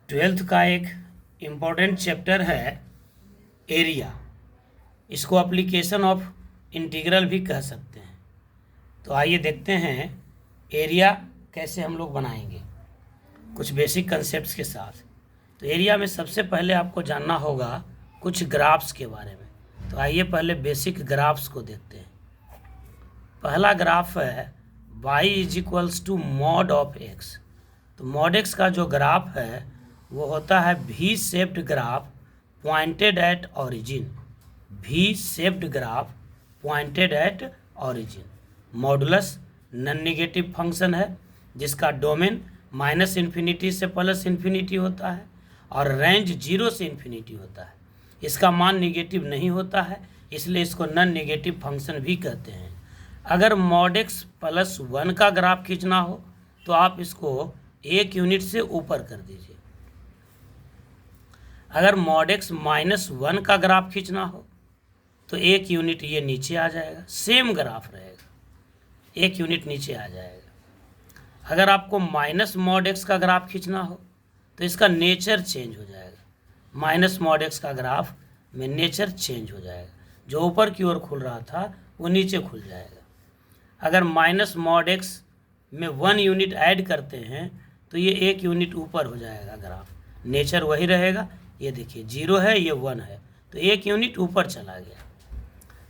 Twelfth का एक important chapter है एरिया। इसको एप्लीकेशन ऑफ इंटीग्रल भी कह सकते हैं। तो आइए देखते हैं एरिया कैसे हम लोग बनाएंगे कुछ बेसिक कंसेप्ट्स के साथ। तो एरिया में सबसे पहले आपको जानना होगा कुछ ग्राफ्स के बारे में। तो आइए पहले बेसिक ग्राफ्स को देखते हैं। पहला ग्राफ है y is equals to mod of x। तो मॉड x का जो ग्राफ है वो होता है V shaped graph pointed at origin. V shaped graph pointed at origin. Modulus non negative function है जिसका डोमेन माइनस इन्फिनिटी से प्लस इन्फिनिटी होता है और रेंज 0 से इन्फिनिटी होता है। इसका मान नेगेटिव नहीं होता है, इसलिए इसको नॉन नेगेटिव फंक्शन भी कहते हैं। अगर मॉड x प्लस 1 का ग्राफ खींचना हो तो आप इसको 1 यूनिट से ऊपर कर दीजिए। अगर मॉड x माइनस 1 का ग्राफ खींचना हो तो 1 यूनिट ये नीचे आ जाएगा, सेम ग्राफ रहेगा, 1 यूनिट नीचे आ जाएगा। अगर आपको माइनस मॉड x का ग्राफ खींचना हो तो इसका नेचर चेंज हो जाएगा। माइनस मॉड x का ग्राफ में नेचर चेंज हो जाएगा, जो ऊपर की ओर खुल रहा था वो नीचे खुल जाएगा। अगर माइनस मॉड x में 1 यूनिट ऐड करते हैं तो ये 1 यूनिट ऊपर हो जाएगा ग्राफ, नेचर वही रहेगा। ये देखिए 0 है, ये 1 है, तो 1 यूनिट ऊपर चला गया।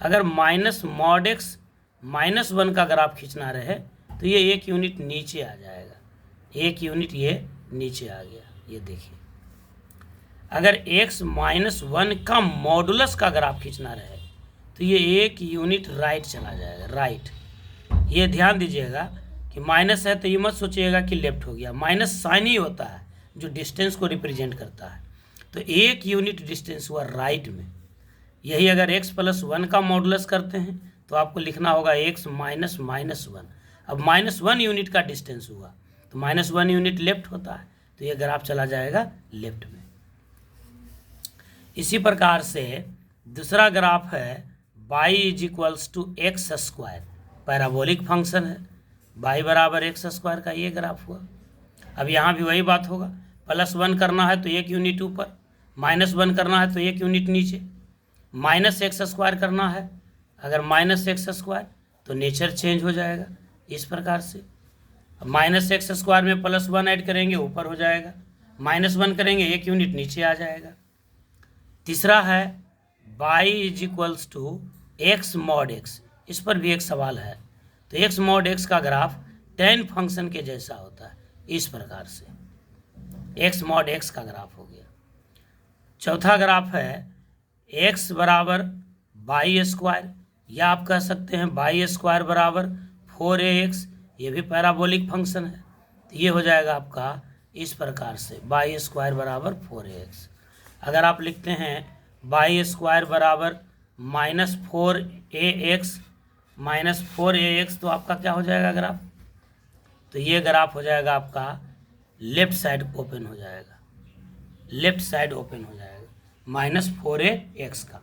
अगर माइनस मॉड x माइनस 1 का ग्राफ खींचना रहे तो ये 1 यूनिट नीचे आ जाएगा, 1 यूनिट ये नीचे आ गया, ये देखिए। अगर x माइनस 1 का मॉडुलस का ग्राफ खींचना रहे तो ये 1 यूनिट राइट चला जाएगा, राइट। ये ध्यान दीजिएगा कि माइनस है तो ये मत सोचिएगा कि लेफ्ट हो गया, माइनस साइन ही होता है जो डिस्टेंस को रिप्रेजेंट करता है। तो 1 यूनिट डिस्टेंस हुआ राइट में। यही अगर x प्लस 1 का मॉडुलस करते हैं तो आपको लिखना होगा x माइनस माइनस 1। अब माइनस 1 यूनिट का डिस्टेंस हुआ तो माइनस 1 यूनिट लेफ्ट होता है, तो ये ग्राफ चला जाएगा लेफ्ट में। इसी प्रकार से दूसरा ग्राफ है y is equals to x square. Parabolic function है, y बराबर एक्स स्क्वायर का ये ग्राफ हुआ। अब यहाँ भी वही बात होगा, प्लस 1 करना है तो 1 यूनिट ऊपर, माइनस 1 करना है तो 1 यूनिट नीचे। माइनस एक्स स्क्वायर करना है, अगर माइनस एक्स स्क्वायर तो नेचर चेंज हो जाएगा इस प्रकार से। माइनस एक्स स्क्वायर में प्लस 1 ऐड करेंगे ऊपर हो जाएगा, माइनस 1 करेंगे 1 यूनिट नीचे आ जाएगा। तीसरा है y is equals to x mod x. इस पर भी एक सवाल है। तो एक्स मॉड एक्स का ग्राफ tan फंक्शन के जैसा होता है, इस प्रकार से एक्स मॉड एक्स का ग्राफ हो गया। चौथा ग्राफ है x बराबर वाई स्क्वायर, या आप कह सकते हैं वाई स्क्वायर बराबर 4ax। ये भी पैराबोलिक फंक्शन है, तो ये हो जाएगा आपका इस प्रकार से वाई स्क्वायर बराबर 4ax। अगर आप लिखते हैं वाई स्क्वायर बराबर -4ax तो आपका क्या हो जाएगा ग्राफ? तो ये ग्राफ हो जाएगा आपका लेफ्ट साइड ओपन हो जाएगा, लेफ्ट साइड ओपन हो जाएगा -4ax का।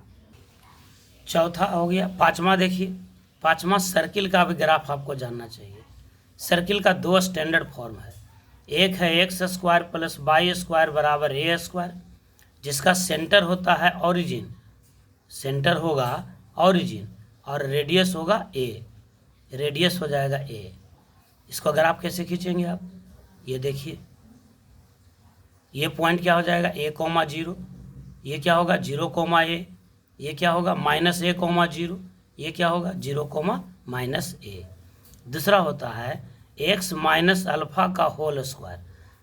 चौथा हो गया। पांचवा देखिए, पांचवा सर्किल का भी ग्राफ आपको जानना चाहिए। सर्किल का 2 स्टैंडर्ड फॉर्म है। एक है x square plus y square बराबर ए स्क्वायर, जिसका सेंटर होता है ऑरिजिन, सेंटर होगा ऑरिजिन और रेडियस होगा ए, रेडियस हो जाएगा ए। इसको ग्राफ कैसे खींचेंगे आप? ये देखिए, ये पॉइंट क्या हो जाएगा a,0, ये क्या होगा 0,a, ये क्या होगा -a,0, ये क्या होगा 0,-a। दूसरा होता है x माइनस अल्फ़ा का होल स्क्वायर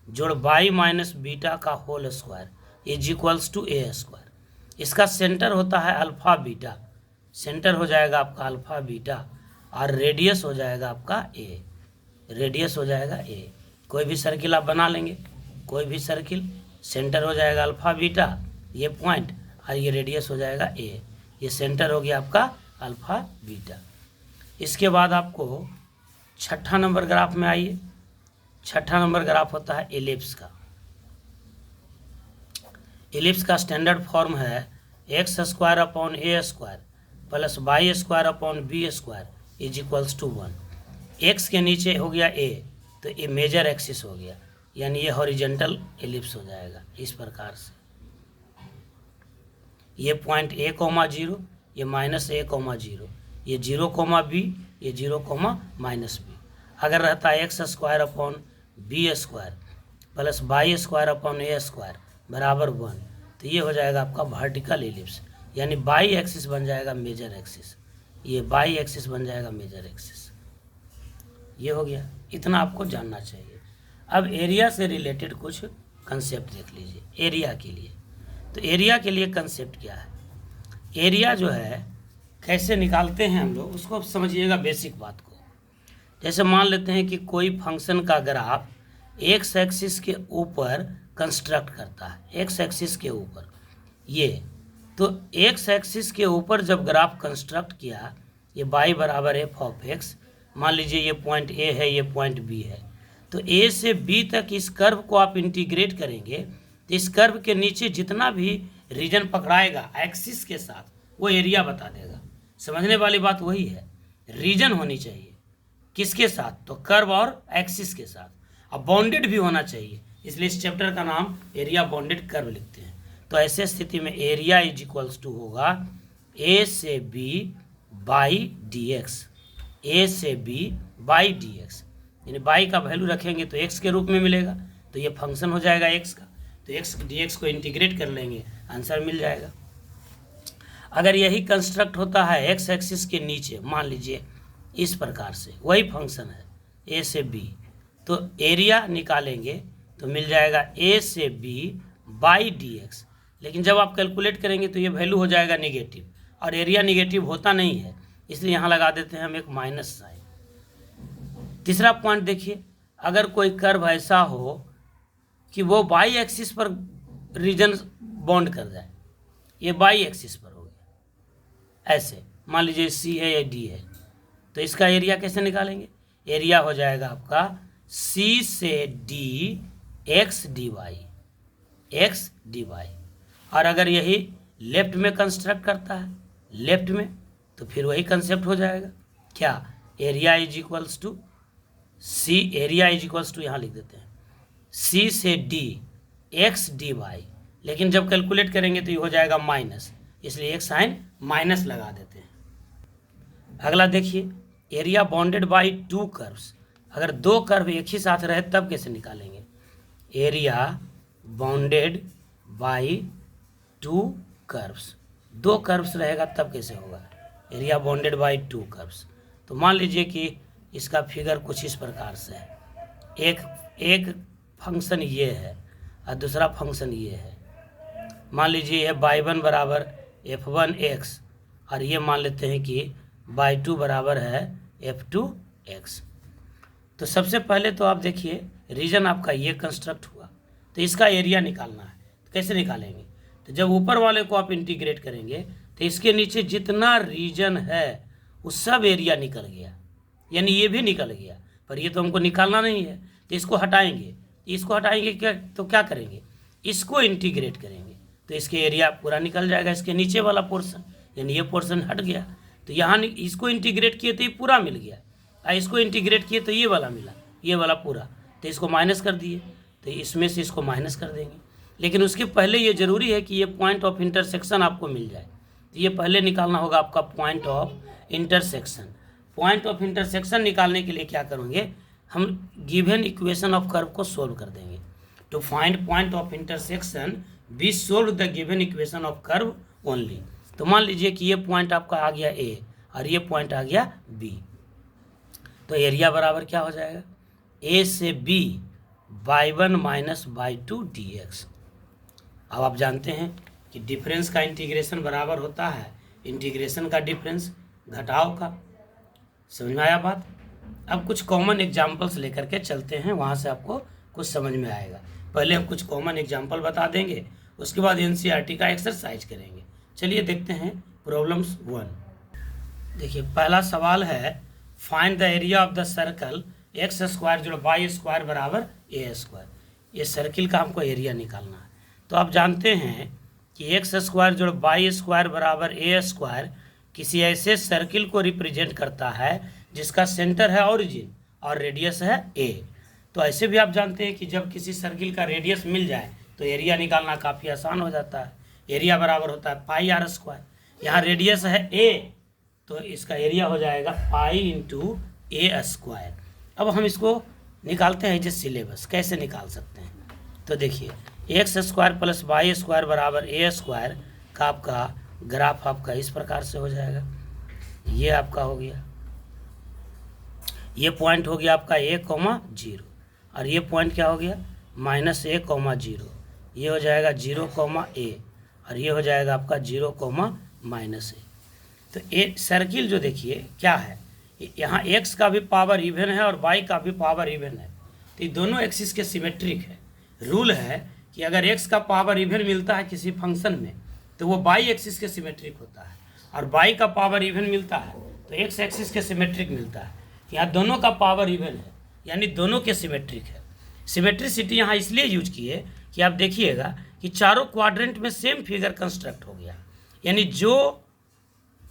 जोड़ y माइनस बीटा का whole square is equals to a square. इसका सेंटर होता है अल्फ़ा बीटा, सेंटर हो जाएगा आपका अल्फ़ा बीटा और रेडियस हो जाएगा आपका a, रेडियस हो जाएगा a। कोई भी सर्किल आप बना लेंगे, कोई भी सर्किल, सेंटर हो जाएगा अल्फ़ा बीटा ये पॉइंट और ये रेडियस हो जाएगा a। ये सेंटर हो गया आपका अल्फ़ा बीटा। इसके बाद आपको छठा नंबर ग्राफ में आइए। छठा नंबर ग्राफ होता है एलिप्स का। एलिप्स का स्टैंडर्ड फॉर्म है x square upon a square plus y square upon b square is equals to 1। एक्स के नीचे हो गया ए तो ये मेजर एक्सिस हो गया, यानी ये हॉरिजेंटल एलिप्स हो जाएगा इस प्रकार से। ये पॉइंट ए कोमा 0, ये -a,0, ये 0,b, ये 0,-b। अगर रहता है x² / b² + y² / a² = 1, तो ये हो जाएगा आपका वर्टिकल एलिप्स, यानी बाई एक्सिस बन जाएगा मेजर एक्सिस, ये बाई एक्सिस बन जाएगा मेजर एक्सिस। ये हो गया, इतना आपको जानना चाहिए। अब एरिया से रिलेटेड कुछ कंसेप्ट देख लीजिए एरिया के लिए। तो एरिया के लिए कंसेप्ट क्या है, एरिया जो है कैसे निकालते हैं हम लोग, उसको समझिएगा बेसिक बात को। जैसे मान लेते हैं कि कोई फंक्शन का ग्राफ एक्स एक्सिस के ऊपर कंस्ट्रक्ट करता है, एक्स एक्सिस के ऊपर ये, तो एक्स एक्सिस के ऊपर जब ग्राफ कंस्ट्रक्ट किया, ये y = f(x), मान लीजिए ये पॉइंट ए है, ये पॉइंट बी है, तो ए से बी तक इस कर्व को आप इंटीग्रेट करेंगे, तो इस कर्व के नीचे जितना भी रीजन पकड़ाएगा एक्सिस के साथ वो एरिया बता देगा। समझने वाली बात वही है, रीजन होनी चाहिए किसके साथ, तो कर्व और एक्सिस के साथ, अब बाउंडेड भी होना चाहिए, इसलिए इस चैप्टर का नाम एरिया बाउंडेड कर्व लिखते हैं। तो ऐसे स्थिति में एरिया = होगा ए से बी बाई डी एक्स, ए से बी बाई डी एक्स, यानी बाई का वैल्यू रखेंगे तो एक्स के रूप में मिलेगा, तो ये फंक्शन हो जाएगा एक्स का, तो एक्स डी एक्स को इंटीग्रेट कर लेंगे, आंसर मिल जाएगा। अगर यही कंस्ट्रक्ट होता है एक्स एक्सिस के नीचे, मान लीजिए इस प्रकार से, वही फंक्शन है ए से बी, तो एरिया निकालेंगे तो मिल जाएगा ए से बी बाई डी एक्स, लेकिन जब आप कैलकुलेट करेंगे तो ये वैल्यू हो जाएगा निगेटिव, और एरिया निगेटिव होता नहीं है, इसलिए यहाँ लगा देते हैं हम एक माइनस साइन। तीसरा पॉइंट देखिए, अगर कोई कर्व ऐसा हो कि वो बाई एक्सिस पर रीजन बाउंड कर जाए, ये बाई एक्सिस पर हो गया ऐसे, मान लीजिए सी है या डी है, तो इसका एरिया कैसे निकालेंगे, एरिया हो जाएगा आपका सी से डी एक्स डी वाई। और अगर यही लेफ्ट में कंस्ट्रक्ट करता है, लेफ्ट में, तो फिर वही कंसेप्ट हो जाएगा क्या, एरिया = सी, एरिया = यहाँ लिख देते हैं सी से डी एक्स डी वाई, लेकिन जब कैलकुलेट करेंगे तो ये हो जाएगा माइनस, इसलिए एक साइन माइनस लगा देते हैं। अगला देखिए, एरिया बाउंडेड बाई 2 कर्व्स, अगर 2 कर्व एक ही साथ रहे तब कैसे निकालेंगे, area bounded by 2 curves, 2 curves रहेगा तब कैसे होगा, एरिया बाउंडेड बाई 2 कर्व्स। तो मान लीजिए कि इसका फिगर कुछ इस प्रकार से है, एक फंक्शन ये है और दूसरा फंक्शन ये है, मान लीजिए ये y1 = f1x, और ये मान लेते हैं कि y2 = f2x। तो सबसे पहले तो आप देखिए रीजन आपका ये कंस्ट्रक्ट हुआ, तो इसका एरिया निकालना है, तो कैसे निकालेंगे, तो जब ऊपर वाले को आप इंटीग्रेट करेंगे तो इसके नीचे जितना रीजन है वो सब एरिया निकल गया, यानी ये भी निकल गया, पर ये तो हमको निकालना नहीं है, तो इसको हटाएंगे, क्या, तो क्या करेंगे, इसको इंटीग्रेट करेंगे, तो इसके एरिया पूरा निकल जाएगा, इसके नीचे वाला पोर्शन, यानी ये पोर्शन हट गया, तो यहाँ इसको इंटीग्रेट किए तो ये पूरा मिल गया, और इसको इंटीग्रेट किए तो ये वाला मिला, ये वाला पूरा, तो इसको माइनस कर दिए, तो इसमें से इसको माइनस कर देंगे। लेकिन उसके पहले ये ज़रूरी है कि ये पॉइंट ऑफ इंटरसेक्शन आपको मिल जाए, तो ये पहले निकालना होगा आपका point of intersection. Point of intersection निकालने के लिए क्या करेंगे, हम गिवन इक्वेशन ऑफ कर्व को सोल्व कर देंगे। To find point of intersection we solve the given equation of curve only. तो मान लीजिए कि ये पॉइंट आपका आ गया ए और ये पॉइंट आ गया बी, तो एरिया बराबर क्या हो जाएगा, ए से बी y1 - y2 dx। अब आप जानते हैं कि डिफरेंस का इंटीग्रेशन बराबर होता है इंटीग्रेशन का डिफरेंस घटाव का, समझ में आया बात। अब कुछ कॉमन एग्जांपल्स लेकर के चलते हैं, वहाँ से आपको कुछ समझ में आएगा। पहले हम कुछ कॉमन एग्जांपल बता देंगे, उसके बाद एनसीईआरटी का एक्सरसाइज करेंगे। चलिए देखते हैं प्रॉब्लम्स 1। देखिए पहला सवाल है, find the area of the circle x² + y² = a²। ये सर्किल का हमको एरिया निकालना है। तो आप जानते हैं कि x² + y² = a² किसी ऐसे सर्किल को रिप्रेजेंट करता है जिसका सेंटर है ओरिजिन और रेडियस है a। तो ऐसे भी आप जानते हैं कि जब किसी सर्किल का रेडियस मिल जाए तो एरिया निकालना काफ़ी आसान हो जाता है। एरिया बराबर होता है पाई आर स्क्वायर। यहाँ रेडियस है ए, तो इसका एरिया हो जाएगा पाई इंटू ए स्क्वायर। अब हम इसको निकालते हैं जिस सिलेबस, कैसे निकाल सकते हैं? तो देखिए, x square plus y square बराबर ए स्क्वायर का आपका ग्राफ आपका इस प्रकार से हो जाएगा। ये आपका हो गया, ये पॉइंट हो गया आपका ए कॉमा जीरो, और ये पॉइंट क्या हो गया माइनस ए कॉमा जीरो। ये हो जाएगा जीरो कॉमा ए, और ये हो जाएगा आपका जीरो कॉमा माइनस ए। तो ए सर्किल जो देखिए क्या है, यहाँ एक्स का भी पावर इवन है और वाई का भी पावर इवन है, तो ये दोनों एक्सिस के सिमेट्रिक है। रूल है कि अगर एक्स का पावर इवन मिलता है किसी फंक्शन में तो वो वाई एक्सिस के सिमेट्रिक होता है, और वाई का पावर इवन मिलता है तो एक्स एक्सिस के सिमेट्रिक मिलता है। यहाँ दोनों का पावर इवन है, यानी दोनों के सिमेट्रिक है। सिमेट्रिसिटी यहाँ इसलिए यूज की है कि आप देखिएगा कि चारों क्वाड्रेंट में सेम फिगर कंस्ट्रक्ट हो गया, यानी जो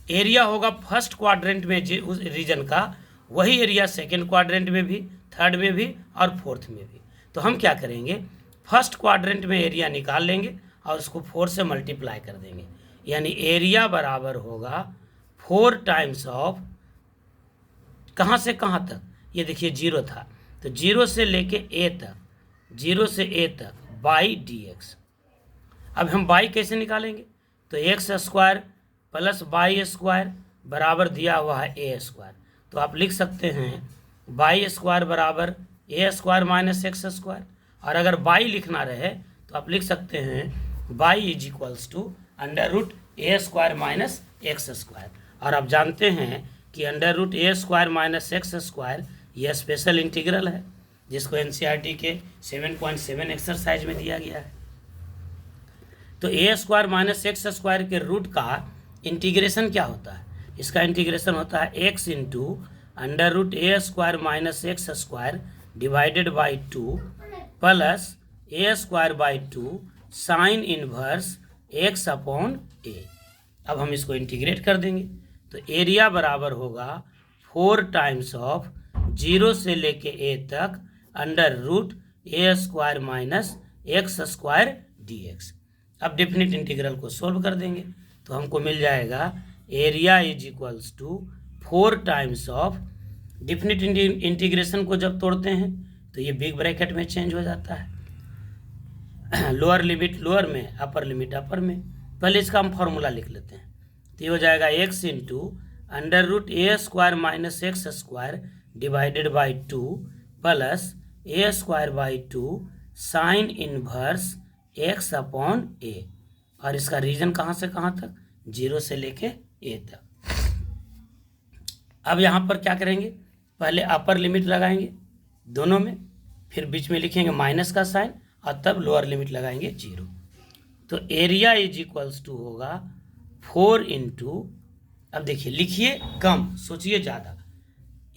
एरिया होगा फर्स्ट क्वाड्रेंट में उस रीजन का, वही एरिया सेकेंड क्वाड्रेंट में भी, थर्ड में भी और फोर्थ में भी। तो हम क्या करेंगे, फर्स्ट क्वाड्रेंट में एरिया निकाल लेंगे और उसको 4 से मल्टीप्लाई कर देंगे, यानी एरिया बराबर होगा 4 टाइम्स ऑफ, कहाँ से कहाँ तक, ये देखिए जीरो था तो जीरो से लेके ए तक, जीरो से ए तक बाई डी एक्स। अब हम बाई कैसे निकालेंगे, तो x square plus y square बराबर दिया हुआ है ए स्क्वायर, तो आप लिख सकते हैं वाई स्क्वायर बराबर a square minus x square, और अगर बाई लिखना रहे तो आप लिख सकते हैं y is equals to under root A square minus x square. और आप जानते हैं कि अंडर रूट ए स्क्वायर माइनस एक्स स्क्वायर यह स्पेशल इंटीग्रल है, जिसको एनसीईआरटी के 7.7 एक्सरसाइज में दिया गया है। तो A square minus x square के रूट का इंटीग्रेशन क्या होता है, इसका इंटीग्रेशन होता है X into under root A square minus x square divided by 2 plus A square by 2 sine inverse X upon A. अब हम इसको इंटीग्रेट कर देंगे तो एरिया बराबर होगा 4 टाइम्स ऑफ जीरो से लेके ए तक अंडर रूट ए square minus x square D X. अब डेफिनेट इंटीग्रल को सोल्व कर देंगे तो हमको मिल जाएगा area is equals to 4 times of, definite integration को जब तोड़ते हैं तो ये बिग ब्रैकेट में चेंज हो जाता है, लोअर लिमिट लोअर में, अपर लिमिट अपर में। पहले इसका हम फॉर्मूला लिख लेते हैं, तो ये हो जाएगा X into under root A square minus x square divided by 2 plus A square by 2 sine inverse X upon A, और इसका रीजन कहाँ से कहाँ तक, जीरो से लेके ए तक। अब यहाँ पर क्या करेंगे, पहले अपर लिमिट लगाएंगे दोनों में, फिर बीच में लिखेंगे माइनस का साइन, और तब लोअर लिमिट लगाएंगे जीरो। तो एरिया इज इक्वल्स टू होगा 4 इंटू, अब देखिए लिखिए कम सोचिए ज़्यादा,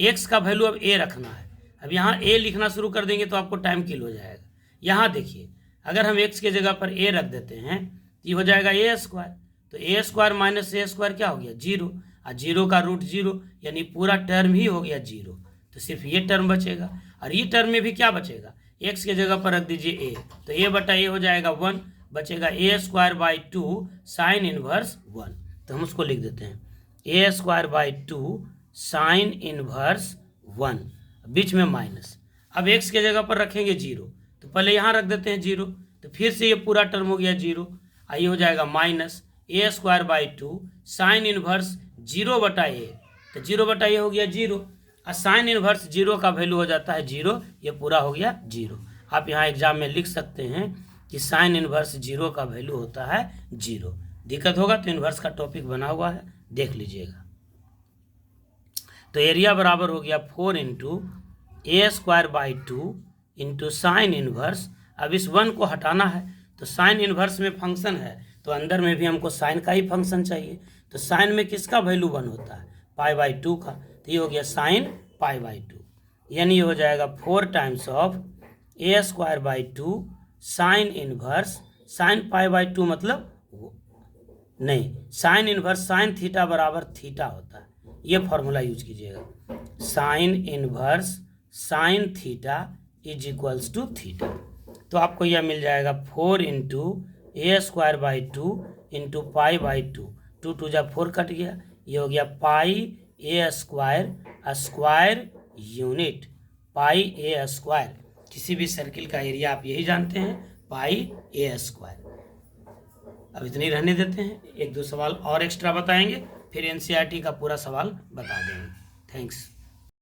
एक्स का वैल्यू अब ए रखना है। अब यहाँ ए लिखना शुरू कर देंगे तो आपको टाइम किल हो जाएगा। यहाँ देखिए अगर हम एक्स के जगह पर ए रख देते हैं तो ये हो जाएगा ए स्क्वायर, तो A square minus A square क्या हो गया जीरो, और जीरो का रूट जीरो, यानी पूरा टर्म ही हो गया जीरो, तो सिर्फ ये टर्म बचेगा। और ये टर्म में भी क्या बचेगा, एक्स के जगह पर रख दीजिए ए, तो ए बटा ए हो जाएगा 1, बचेगा ए स्क्वायर बाई 2 साइन इनवर्स 1, तो हम उसको लिख देते हैं ए स्क्वायर बाई 2 साइन इनवर्स 1, बीच में माइनस। अब एक्स के जगह पर रखेंगे जीरो, तो पहले यहाँ रख देते हैं जीरो, तो फिर से ये पूरा टर्म हो गया जीरो, आइए हो जाएगा minus A square by 2 sine inverse 0 बटा ए, तो 0 बटा ए हो गया जीरो, और साइन इनवर्स जीरो का वैल्यू हो जाता है जीरो, ये पूरा हो गया जीरो। आप यहाँ एग्जाम में लिख सकते हैं कि साइन इनवर्स जीरो का वैल्यू होता है जीरो। दिक्कत होगा तो इनवर्स का टॉपिक बना हुआ है, देख लीजिएगा। तो एरिया बराबर हो गया 4 into a square by 2 into sine inverse. अब इस 1 को हटाना है, तो साइन इनवर्स में फंक्शन है तो अंदर में भी हमको साइन का ही फंक्शन चाहिए, तो साइन में किसका वैल्यू 1 होता है, पाई बाई 2 का, तो ये हो गया साइन पाई बाई 2, यानी ये हो जाएगा 4 times of a square by 2 sine inverse, sine pi by 2 मतलब नहीं, साइन इनवर्स साइन थीटा बराबर थीटा होता है, ये फॉर्मूला यूज कीजिएगा, sine inverse sine theta is equals to theta. तो आपको यह मिल जाएगा 4 into a square by 2 into pi by 2, 2 2 जा 4 कट गया, ये हो गया पाई ए स्क्वायर स्क्वायर यूनिट, पाई ए स्क्वायर। किसी भी सर्किल का एरिया आप यही जानते हैं, पाई ए स्क्वायर। अब इतनी रहने देते हैं, एक दो सवाल और एक्स्ट्रा बताएंगे, फिर एनसीईआरटी का पूरा सवाल बता देंगे। थैंक्स।